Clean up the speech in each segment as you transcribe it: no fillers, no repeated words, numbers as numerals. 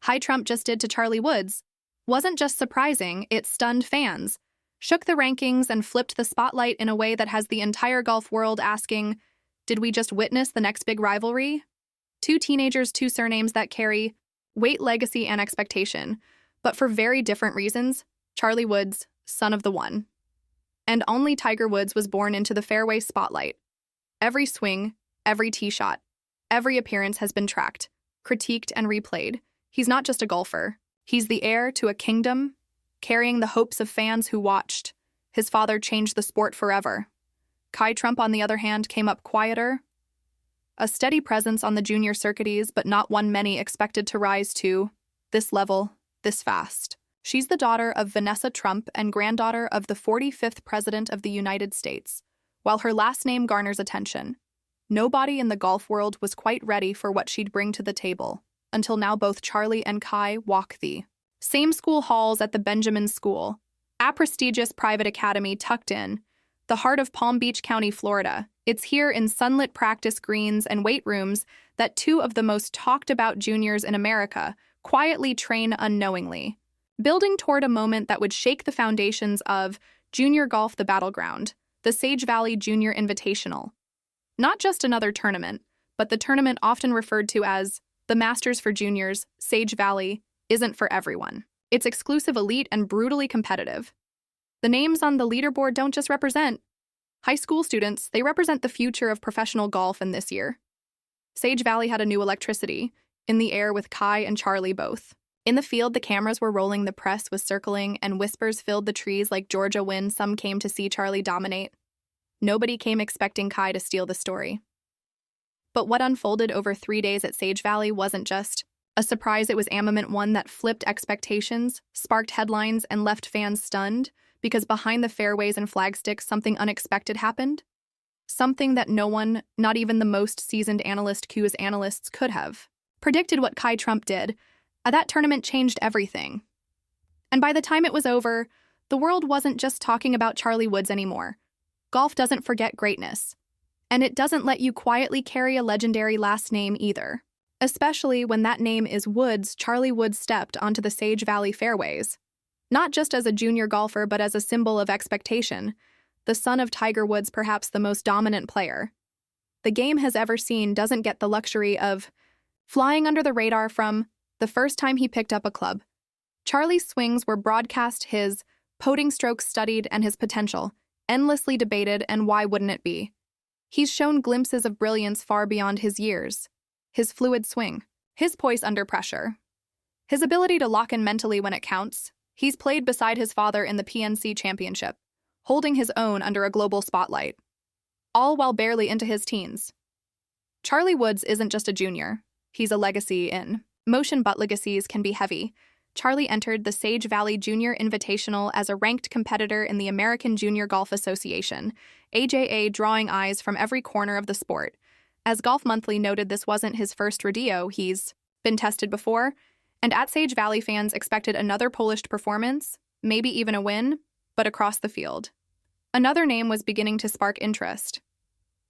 Kai Trump just did to Charlie Woods wasn't just surprising, it stunned fans, shook the rankings, and flipped the spotlight in a way that has the entire golf world asking, did we just witness the next big rivalry? Two teenagers, two surnames that carry weight, legacy, and expectation, but for very different reasons. Charlie Woods, son of the one and only Tiger Woods, was born into the fairway spotlight. Every swing, every tee shot, every appearance has been tracked, critiqued, and replayed. He's not just a golfer. He's the heir to a kingdom, carrying the hopes of fans who watched. His father changed the sport forever. Kai Trump, on the other hand, came up quieter. A steady presence on the junior circuits, but not one many expected to rise to this level, this fast. She's the daughter of Vanessa Trump and granddaughter of the 45th President of the United States. While her last name garners attention, nobody in the golf world was quite ready for what she'd bring to the table. Until now, both Charlie and Kai walk the same school halls at the Benjamin School, a prestigious private academy tucked in the heart of Palm Beach County, Florida. It's here in sunlit practice greens and weight rooms that two of the most talked about juniors in America quietly train unknowingly, building toward a moment that would shake the foundations of junior golf, the battleground, the Sage Valley Junior Invitational. Not just another tournament, but the tournament often referred to as the Masters for Juniors. Sage Valley isn't for everyone. It's exclusive, elite, and brutally competitive. The names on the leaderboard don't just represent high school students, they represent the future of professional golf. And this year, Sage Valley had a new electricity in the air with Kai and Charlie both. In the field, the cameras were rolling, the press was circling, and whispers filled the trees like Georgia wind. Some came to see Charlie dominate. Nobody came expecting Kai to steal the story. But what unfolded over 3 days at Sage Valley wasn't just a surprise, it was a moment, one that flipped expectations, sparked headlines, and left fans stunned, because behind the fairways and flagsticks, something unexpected happened. Something that no one, not even the most seasoned analysts could have predicted. What Kai Trump did that tournament changed everything. And by the time it was over, the world wasn't just talking about Charlie Woods anymore. Golf doesn't forget greatness. And it doesn't let you quietly carry a legendary last name either. Especially when that name is Woods. Charlie Woods stepped onto the Sage Valley fairways, not just as a junior golfer, but as a symbol of expectation. The son of Tiger Woods, perhaps the most dominant player the game has ever seen, doesn't get the luxury of flying under the radar. From the first time he picked up a club, Charlie's swings were broadcast, his putting strokes studied, and his potential endlessly debated. And why wouldn't it be? He's shown glimpses of brilliance far beyond his years. His fluid swing, his poise under pressure, his ability to lock in mentally when it counts. He's played beside his father in the PNC Championship, holding his own under a global spotlight, all while barely into his teens. Charlie Woods isn't just a junior, he's a legacy in motion, but legacies can be heavy. Charlie entered the Sage Valley Junior Invitational as a ranked competitor in the American Junior Golf Association, AJA, drawing eyes from every corner of the sport. As Golf Monthly noted, this wasn't his first rodeo. He's been tested before, and at Sage Valley, fans expected another polished performance, maybe even a win, but across the field, another name was beginning to spark interest.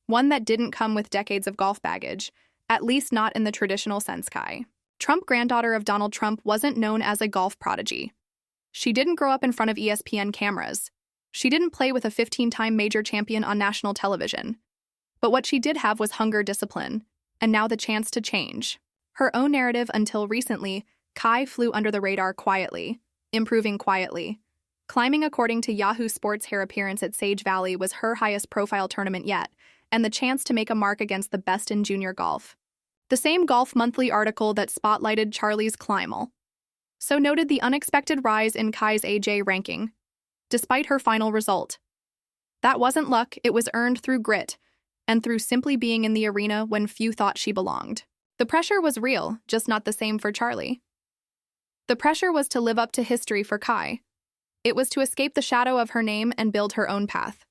One that didn't come with decades of golf baggage, at least not in the traditional sense. Kai Trump, granddaughter of Donald Trump, wasn't known as a golf prodigy. She didn't grow up in front of ESPN cameras. She didn't play with a 15-time major champion on national television. But what she did have was hunger, discipline, and now the chance to change her own narrative. Until recently, Kai flew under the radar quietly, improving quietly. Climbing, according to Yahoo Sports, her appearance at Sage Valley was her highest profile tournament yet, and the chance to make a mark against the best in junior golf. The same Golf Monthly article that spotlighted Charlie's climb so noted the unexpected rise in Kai's AJ ranking, despite her final result. That wasn't luck, it was earned through grit, and through simply being in the arena when few thought she belonged. The pressure was real, just not the same for Charlie. The pressure was to live up to history for Kai. It was to escape the shadow of her name and build her own path.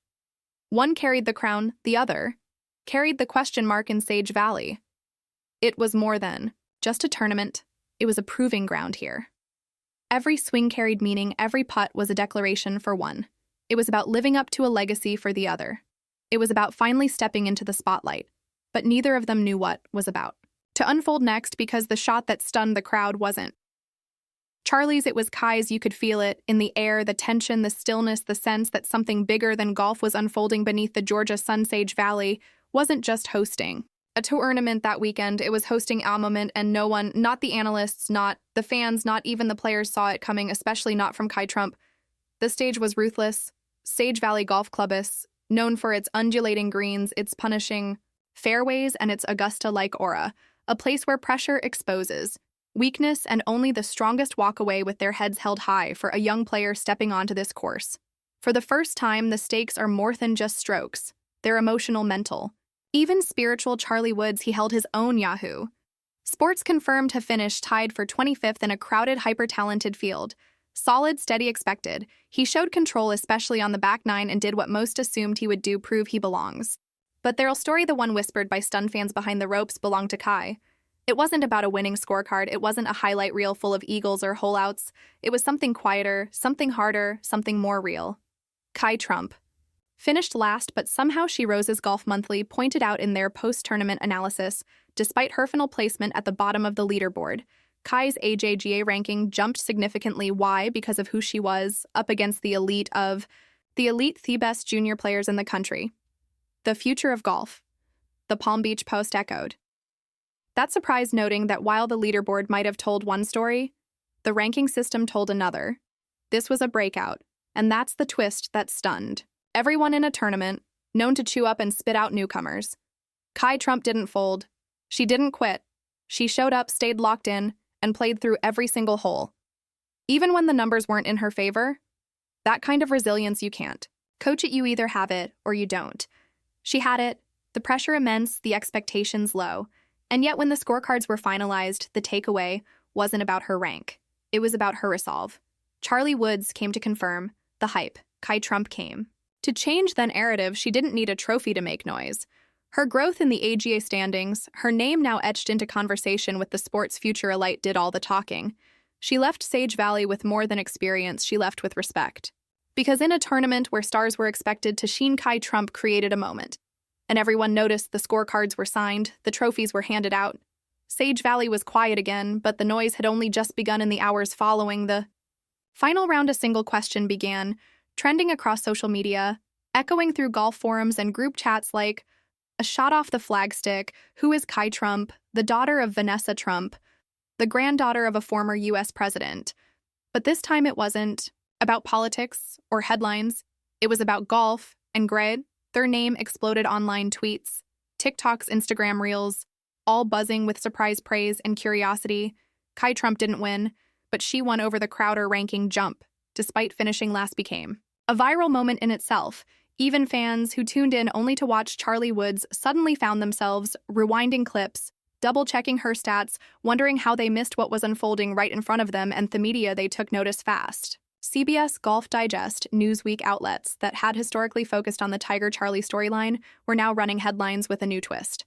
One carried the crown, the other carried the question mark in Sage Valley. It was more than just a tournament, it was a proving ground here. Every swing carried meaning, every putt was a declaration for one. It was about living up to a legacy for the other. It was about finally stepping into the spotlight, but neither of them knew what was about to unfold next, because the shot that stunned the crowd wasn't Charlie's, it was Kai's. You could feel it in the air, the tension, the stillness, the sense that something bigger than golf was unfolding beneath the Georgia Sun-Sage Valley. Wasn't just hosting a tournament that weekend, it was hosting a moment, and no one, not the analysts, not the fans, not even the players saw it coming, especially not from Kai Trump. The stage was ruthless. Sage Valley Golf Clubus, known for its undulating greens, its punishing fairways, and its Augusta-like aura, a place where pressure exposes weakness and only the strongest walk away with their heads held high for a young player stepping onto this course. For the first time, the stakes are more than just strokes. They're emotional, mental. Even spiritual. Charlie Woods, he held his own Yahoo Sports confirmed to finish tied for 25th in a crowded, hyper-talented field. Solid, steady, expected. He showed control, especially on the back nine, and did what most assumed he would do, prove he belongs. But their story, the one whispered by stunned fans behind the ropes, belonged to Kai. It wasn't about a winning scorecard. It wasn't a highlight reel full of eagles or holeouts. It was something quieter, something harder, something more real. Kai Trump finished last, but somehow she rose, as Golf Monthly pointed out in their post-tournament analysis. Despite her final placement at the bottom of the leaderboard, Kai's AJGA ranking jumped significantly. Why? Because of who she was, up against the elite, the best junior players in the country. The future of golf. The Palm Beach Post echoed that surprise, noting that while the leaderboard might have told one story, the ranking system told another. This was a breakout, and that's the twist that stunned everyone in a tournament known to chew up and spit out newcomers. Kai Trump didn't fold. She didn't quit. She showed up, stayed locked in, and played through every single hole. Even when the numbers weren't in her favor, that kind of resilience you can't coach it. You either have it or you don't. She had it, the pressure immense, the expectations low. And yet when the scorecards were finalized, the takeaway wasn't about her rank. It was about her resolve. Charlie Woods came to confirm the hype. Kai Trump came to change the narrative. She didn't need a trophy to make noise. Her growth in the AGA standings, her name now etched into conversation with the sport's future elite, did all the talking. She left Sage Valley with more than experience. She left with respect. Because in a tournament where stars were expected to shine, Kai Trump created a moment. And everyone noticed. The scorecards were signed, the trophies were handed out. Sage Valley was quiet again, but the noise had only just begun in the hours following the final round. A single question began, trending across social media, echoing through golf forums and group chats like, a shot off the flagstick. Who is Kai Trump, the daughter of Vanessa Trump, the granddaughter of a former U.S. president? But this time it wasn't about politics or headlines. It was about golf and grit. Their name exploded. Online tweets, TikToks, Instagram reels, all buzzing with surprise praise and curiosity. Kai Trump didn't win, but she won over the Crowder ranking jump, despite finishing last. Became a viral moment in itself. Even fans who tuned in only to watch Charlie Woods suddenly found themselves rewinding clips, double-checking her stats, wondering how they missed what was unfolding right in front of them, and the media, they took notice fast. CBS, Golf Digest, Newsweek outlets that had historically focused on the Tiger Charlie storyline were now running headlines with a new twist.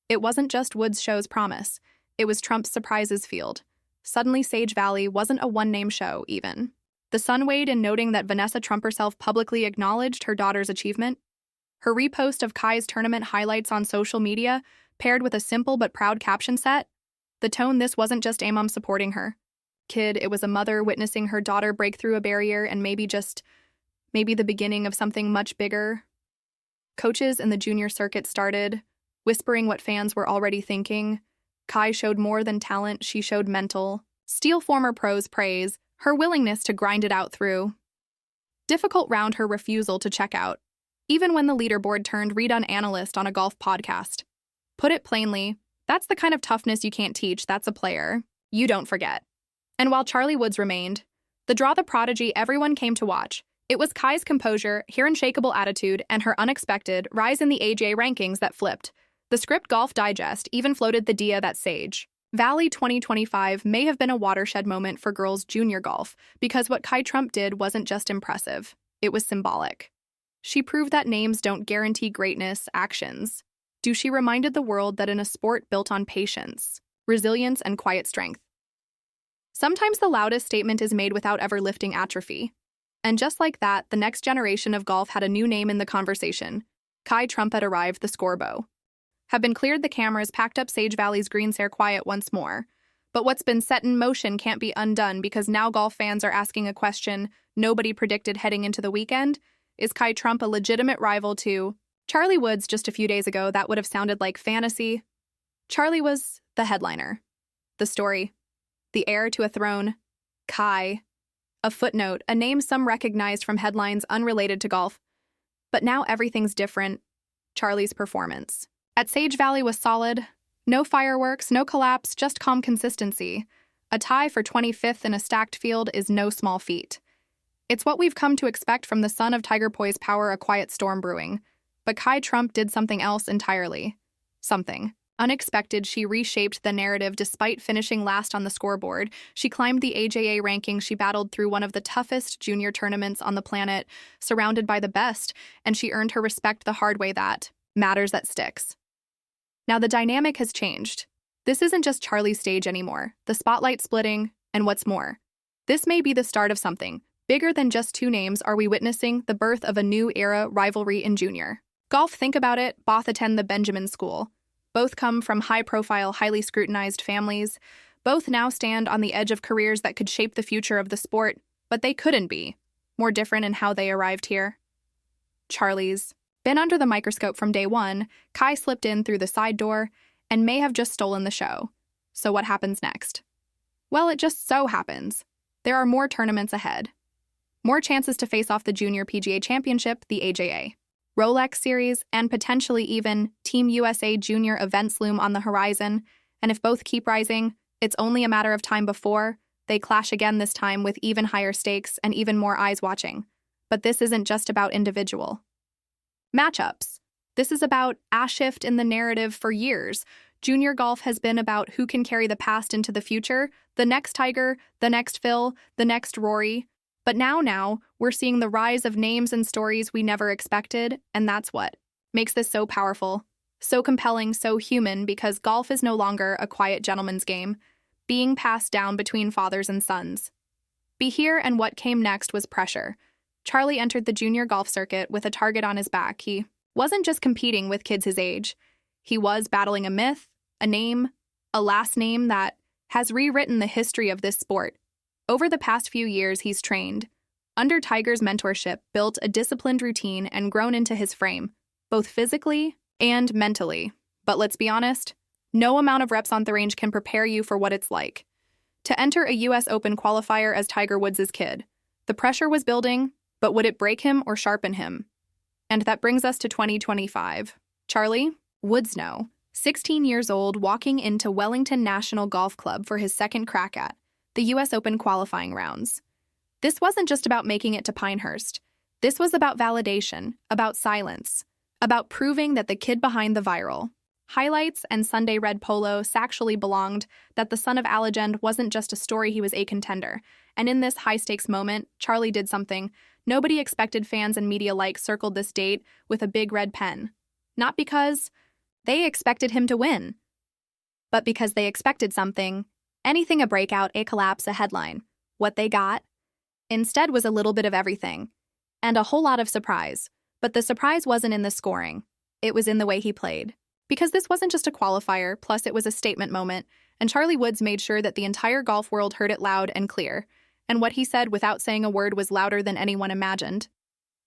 It wasn't just Woods' show's promise. It was Trump's surprises field. Suddenly, Sage Valley wasn't a one-name show, even. The Sun weighed in, noting that Vanessa Trump herself publicly acknowledged her daughter's achievement. Her repost of Kai's tournament highlights on social media, paired with a simple but proud caption, set the tone. This wasn't just a mom supporting her kid, it was a mother witnessing her daughter break through a barrier and maybe the beginning of something much bigger. Coaches in the junior circuit started whispering what fans were already thinking. Kai showed more than talent, she showed mental steel. Former pros praise her willingness to grind it out through difficult round, her refusal to check out, even when the leaderboard turned. Read on analyst on a golf podcast put it plainly, that's the kind of toughness you can't teach. That's a player you don't forget. And while Charlie Woods remained the prodigy everyone came to watch, it was Kai's composure, her unshakable attitude, and her unexpected rise in the AJ rankings that flipped the script. Golf Digest even floated the idea that Sage Valley 2025 may have been a watershed moment for girls' junior golf, because what Kai Trump did wasn't just impressive, it was symbolic. She proved that names don't guarantee greatness, actions do. She reminded the world that in a sport built on patience, resilience, and quiet strength, sometimes the loudest statement is made without ever lifting atrophy. And just like that, the next generation of golf had a new name in the conversation. Kai Trump had arrived. The scorebow had been cleared, the cameras packed up Sage Valley's greens, hair quiet once more. But what's been set in motion can't be undone because now golf fans are asking a question nobody predicted heading into the weekend. Is Kai Trump a legitimate rival to Charlie Woods? Just a few days ago, that would have sounded like fantasy. Charlie was the headliner, the story, the heir to a throne, Kai, a footnote, a name some recognized from headlines unrelated to golf. But now everything's different. Charlie's performance at Sage Valley was solid. No fireworks, no collapse, just calm consistency. A tie for 25th in a stacked field is no small feat. It's what we've come to expect from the son of Tiger Poise power, a quiet storm brewing. But Kai Trump did something else entirely. Something unexpected. She reshaped the narrative despite finishing last on the scoreboard. She climbed the AJA rankings. She battled through one of the toughest junior tournaments on the planet, surrounded by the best, and she earned her respect the hard way. That matters, that sticks. Now the dynamic has changed. This isn't just Charlie's stage anymore. The spotlight splitting, and what's more, this may be the start of something bigger than just two names. Are we witnessing the birth of a new era rivalry in junior golf? Think about it. Both attend the Benjamin School. Both come from high-profile, highly scrutinized families. Both now stand on the edge of careers that could shape the future of the sport, but they couldn't be more different in how they arrived here. Charlie's been under the microscope from day one. Kai slipped in through the side door and may have just stolen the show. So what happens next? Well, it just so happens there are more tournaments ahead. More chances to face off the Junior PGA Championship, the AJA, Rolex Series, and potentially even Team USA Junior events loom on the horizon. And if both keep rising, it's only a matter of time before they clash again, this time with even higher stakes and even more eyes watching. But this isn't just about individual matchups. This is about a shift in the narrative for years. Junior golf has been about who can carry the past into the future, the next Tiger, the next Phil, the next Rory. But now, we're seeing the rise of names and stories we never expected, and that's what makes this so powerful, so compelling, so human, because golf is no longer a quiet gentleman's game, being passed down between fathers and sons. Be here, and what came next was pressure. Charlie entered the junior golf circuit with a target on his back. He wasn't just competing with kids his age. He was battling a myth, a name, a last name that has rewritten the history of this sport. Over the past few years, he's trained, under Tiger's mentorship, built a disciplined routine and grown into his frame, both physically and mentally. But let's be honest, no amount of reps on the range can prepare you for what it's like to enter a US Open qualifier as Tiger Woods' kid. The pressure was building, but would it break him or sharpen him? And that brings us to 2025. Charlie Woods, 16 years old, walking into Wellington National Golf Club for his second crack at the US Open qualifying rounds. This wasn't just about making it to Pinehurst. This was about validation, about silence, about proving that the kid behind the viral highlights and Sunday red polo actually belonged, that the son of a legend wasn't just a story, he was a contender. And in this high-stakes moment, Charlie did something nobody expected. Fans and media alike circled this date with a big red pen. Not because they expected him to win, but because they expected something. Anything, a breakout, a collapse, a headline. What they got instead was a little bit of everything, and a whole lot of surprise. But the surprise wasn't in the scoring. It was in the way he played. Because this wasn't just a qualifier, plus it was a statement moment, and Charlie Woods made sure that the entire golf world heard it loud and clear. And what he said without saying a word was louder than anyone imagined.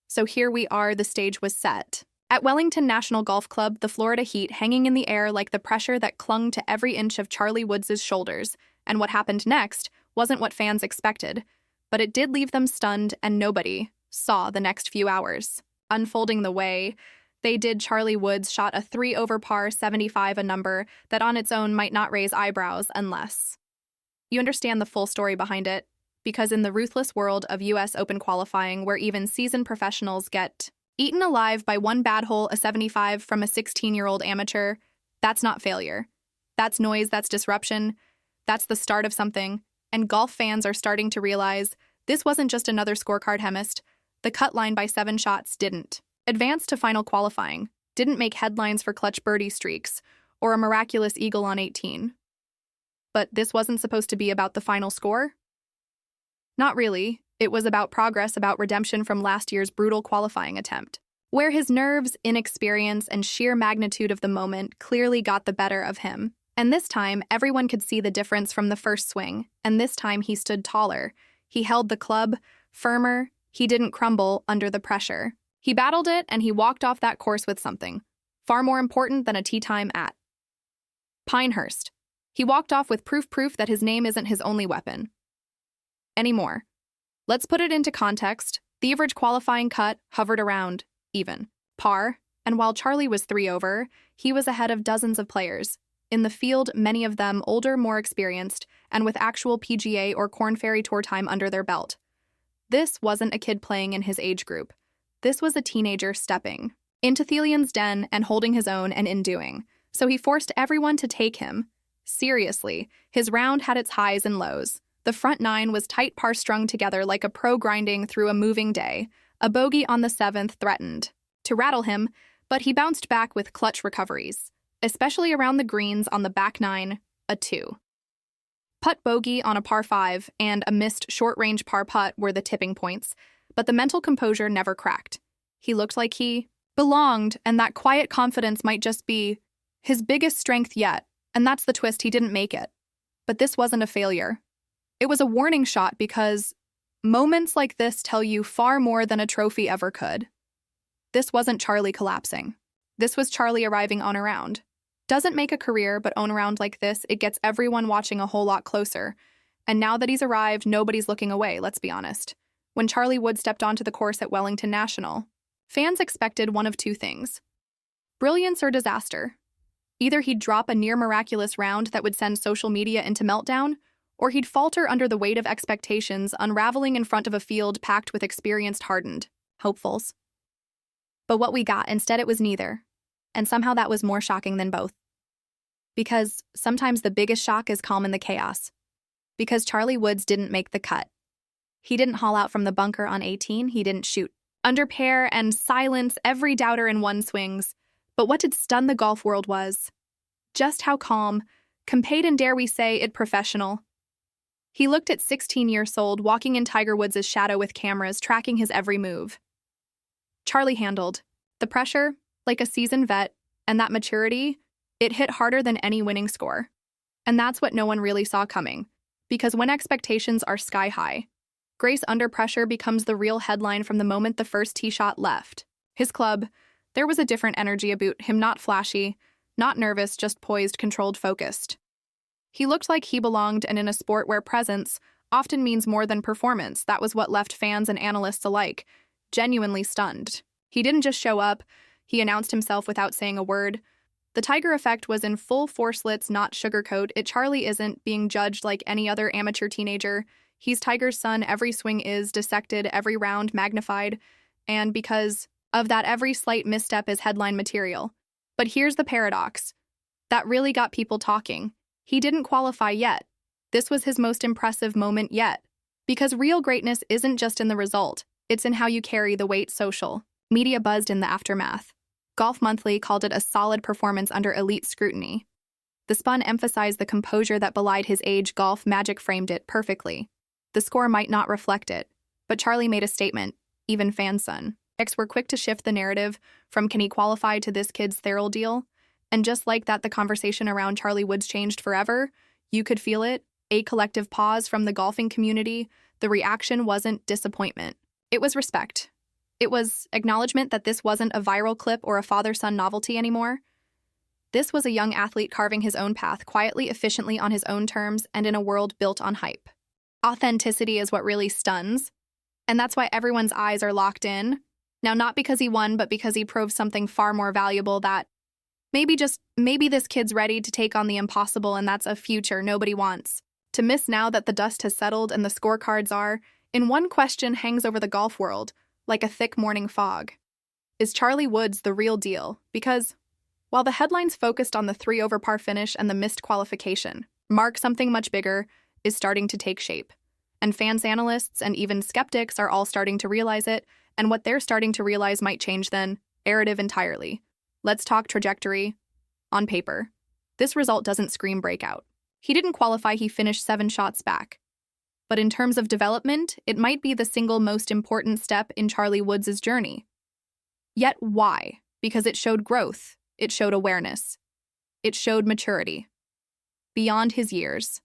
So here we are, the stage was set. At Wellington National Golf Club, the Florida heat hanging in the air like the pressure that clung to every inch of Charlie Woods' shoulders. And what happened next wasn't what fans expected, but it did leave them stunned, and nobody saw the next few hours unfolding the way they did. Charlie Woods shot a 3 over par 75, a number that on its own might not raise eyebrows unless you understand the full story behind it. Because in the ruthless world of US Open qualifying, where even seasoned professionals get eaten alive by one bad hole, a 75 from a 16-year-old amateur, that's not failure. That's noise, that's disruption, that's the start of something. And golf fans are starting to realize this wasn't just another scorecard hemist. The cut line by 7 shots didn't advance to final qualifying, didn't make headlines for clutch birdie streaks, or a miraculous eagle on 18. But this wasn't supposed to be about the final score? Not really. It was about progress, about redemption from last year's brutal qualifying attempt, where his nerves, inexperience, and sheer magnitude of the moment clearly got the better of him. And this time, everyone could see the difference from the first swing, and this time he stood taller. He held the club firmer. He didn't crumble under the pressure. He battled it, and he walked off that course with something far more important than a tee time at Pinehurst. He walked off with proof that his name isn't his only weapon anymore. Let's put it into context. The average qualifying cut hovered around even par, and while Charlie was 3 over, he was ahead of dozens of players. In the field, many of them older, more experienced, and with actual PGA or Korn Ferry Tour time under their belt. This wasn't a kid playing in his age group. This was a teenager stepping into Thelian's den and holding his own, and in doing so he forced everyone to take him seriously. His round had its highs and lows. The front 9 was tight par strung together like a pro grinding through a moving day. A bogey on the 7th threatened to rattle him, but he bounced back with clutch recoveries, especially around the greens on the back 9, a 2-putt bogey on a par 5 and a missed short-range par putt were the tipping points, but the mental composure never cracked. He looked like he belonged, and that quiet confidence might just be his biggest strength yet, and that's the twist. He didn't make it. But this wasn't a failure. It was a warning shot, because moments like this tell you far more than a trophy ever could. This wasn't Charlie collapsing. This was Charlie arriving on a round. Doesn't make a career, but on a round like this, it gets everyone watching a whole lot closer. And now that he's arrived, nobody's looking away, let's be honest. When Charlie Wood stepped onto the course at Wellington National, fans expected one of two things: brilliance or disaster. Either he'd drop a near-miraculous round that would send social media into meltdown, or he'd falter under the weight of expectations, unraveling in front of a field packed with experienced, hardened hopefuls. But what we got, instead, it was neither. And somehow that was more shocking than both. Because sometimes the biggest shock is calm in the chaos. Because Charlie Woods didn't make the cut. He didn't haul out from the bunker on 18, he didn't shoot under par and silence every doubter in one swings. But what did stun the golf world was just how calm, compade, and dare we say it, professional. He looked at 16 years old, walking in Tiger Woods' shadow with cameras tracking his every move. Charlie handled the pressure like a seasoned vet, and that maturity, it hit harder than any winning score. And that's what no one really saw coming, because when expectations are sky high, grace under pressure becomes the real headline from the moment the first tee shot left his club. There was a different energy about him, not flashy, not nervous, just poised, controlled, focused. He looked like he belonged, and in a sport where presence often means more than performance, that was what left fans and analysts alike genuinely stunned. He didn't just show up, he announced himself without saying a word. The Tiger effect was in full force. Let's not sugarcoat it. Charlie isn't being judged like any other amateur teenager. He's Tiger's son. Every swing is dissected, every round magnified, and because of that, every slight misstep is headline material. But here's the paradox that really got people talking. He didn't qualify yet. This was his most impressive moment yet. Because real greatness isn't just in the result, it's in how you carry the weight. Social media buzzed in the aftermath. Golf Monthly called it a solid performance under elite scrutiny. The Spun emphasized the composure that belied his age. Golf Magic framed it perfectly. The score might not reflect it, but Charlie made a statement. Even fansun X were quick to shift the narrative from can he qualify to this kid's Therial deal. And just like that, the conversation around Charlie Woods changed forever. You could feel it, a collective pause from the golfing community. The reaction wasn't disappointment. It was respect. It was acknowledgement that this wasn't a viral clip or a father-son novelty anymore. This was a young athlete carving his own path, quietly, efficiently, on his own terms, and in a world built on hype. Authenticity is what really stuns, and that's why everyone's eyes are locked in. Now, not because he won, but because he proved something far more valuable, that maybe this kid's ready to take on the impossible, and that's a future nobody wants to miss now that the dust has settled and the scorecards are in. One question hangs over the golf world like a thick morning fog. Is Charlie Woods the real deal? Because while the headlines focused on the 3 over par finish and the missed qualification, something much bigger is starting to take shape. And fans, analysts, and even skeptics are all starting to realize it, and what they're starting to realize might change the narrative entirely. Let's talk trajectory. On paper, this result doesn't scream breakout. He didn't qualify, he finished 7 shots back. But in terms of development, it might be the single most important step in Charlie Woods' journey. Yet why? Because it showed growth, it showed awareness, it showed maturity. beyond his years.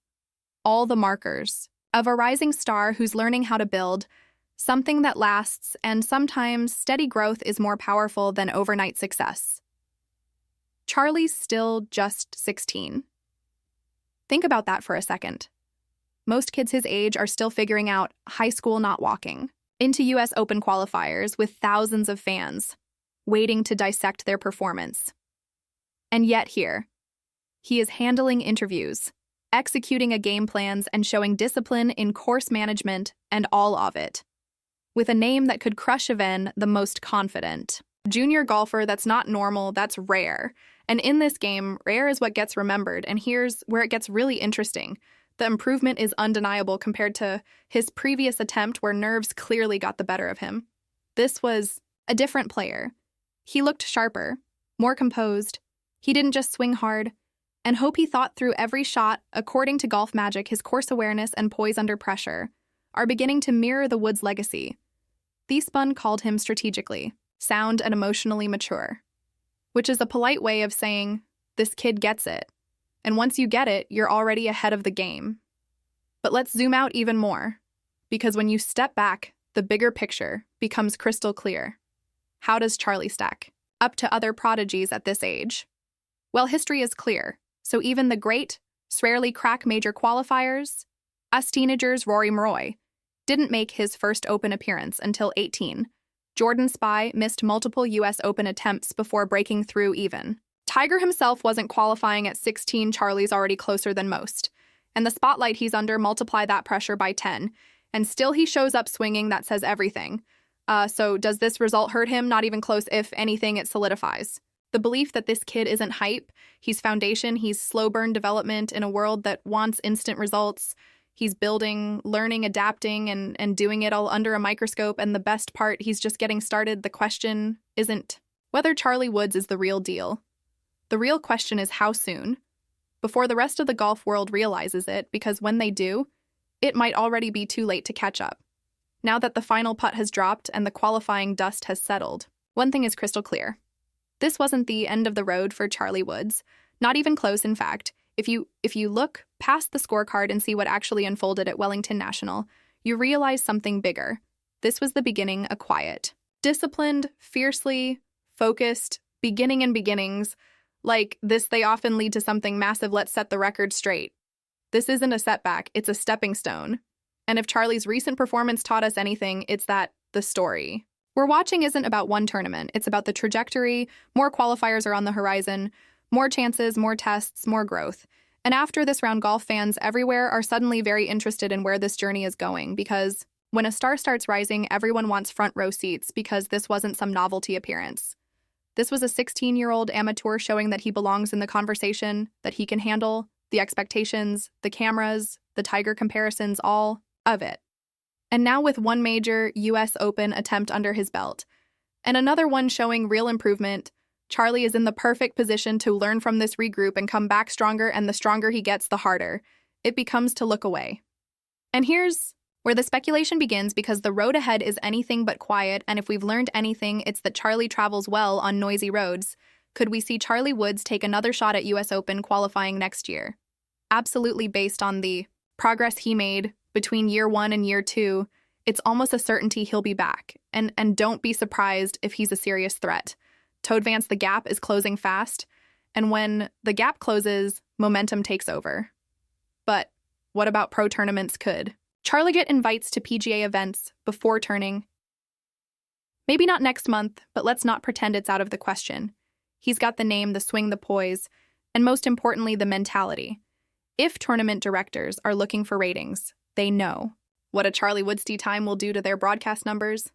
All the markers of a rising star who's learning how to build something that lasts, and sometimes steady growth is more powerful than overnight success. Charlie's still just 16. Think about that for a second. Most kids his age are still figuring out high school not walking into US Open qualifiers with thousands of fans waiting to dissect their performance. And yet here, he is handling interviews, executing a game plans, and showing discipline in course management and all of it, with a name that could crush even the most confident. Junior golfer that's not normal, that's rare. And in this game, rare is what gets remembered, and here's where it gets really interesting. The improvement is undeniable compared to his previous attempt where nerves clearly got the better of him. This was a different player. He looked sharper, more composed. He didn't just swing hard, and hope he thought through every shot. According to Golf Magic, his course awareness and poise under pressure are beginning to mirror the Woods' legacy. The Spun called him strategically sound and emotionally mature, which is a polite way of saying, this kid gets it. And once you get it, you're already ahead of the game. But let's zoom out even more, because when you step back, the bigger picture becomes crystal clear. How does Charlie stack up to other prodigies at this age? Well, history is clear, so even the great rarely crack major qualifiers. Us teenagers, Rory McIlroy didn't make his first Open appearance until 18. Jordan Spieth missed multiple US Open attempts before breaking through even. Tiger himself wasn't qualifying at 16. Charlie's already closer than most. And the spotlight he's under, multiply that pressure by 10. And still he shows up swinging. That says everything. So does this result hurt him? Not even close. If anything, it solidifies the belief that this kid isn't hype. He's foundation. He's slow burn development in a world that wants instant results. He's building, learning, adapting, and doing it all under a microscope. And the best part, he's just getting started. The question isn't whether Charlie Woods is the real deal. The real question is how soon, before the rest of the golf world realizes it, because when they do, it might already be too late to catch up. Now that the final putt has dropped and the qualifying dust has settled, one thing is crystal clear. This wasn't the end of the road for Charlie Woods. Not even close, in fact. If you look past the scorecard and see what actually unfolded at Wellington National, you realize something bigger. This was the beginning, a quiet, disciplined, fiercely focused beginning and beginnings. Like this, they often lead to something massive. Let's set the record straight. This isn't a setback, it's a stepping stone. And if Charlie's recent performance taught us anything, it's that the story we're watching isn't about one tournament. It's about the trajectory. More qualifiers are on the horizon, more chances, more tests, more growth. And after this round, golf fans everywhere are suddenly very interested in where this journey is going, because when a star starts rising, everyone wants front row seats, because this wasn't some novelty appearance. This was a 16-year-old amateur showing that he belongs in the conversation, that he can handle the expectations, the cameras, the Tiger comparisons, all of it. And now with one major US Open attempt under his belt, and another one showing real improvement, Charlie is in the perfect position to learn from this regroup and come back stronger, and the stronger he gets, the harder it becomes to look away. And here's where the speculation begins, because the road ahead is anything but quiet, and if we've learned anything, it's that Charlie travels well on noisy roads. Could we see Charlie Woods take another shot at US Open qualifying next year? Absolutely. Based on the progress he made between year 1 and year 2, it's almost a certainty he'll be back. And don't be surprised if he's a serious threat. To advance, the gap is closing fast, and when the gap closes, momentum takes over. But what about pro tournaments? Could Charlie get invites to PGA events before turning? Maybe not next month, but let's not pretend it's out of the question. He's got the name, the swing, the poise, and most importantly, the mentality. If tournament directors are looking for ratings, they know what a Charlie Woods tee time will do to their broadcast numbers.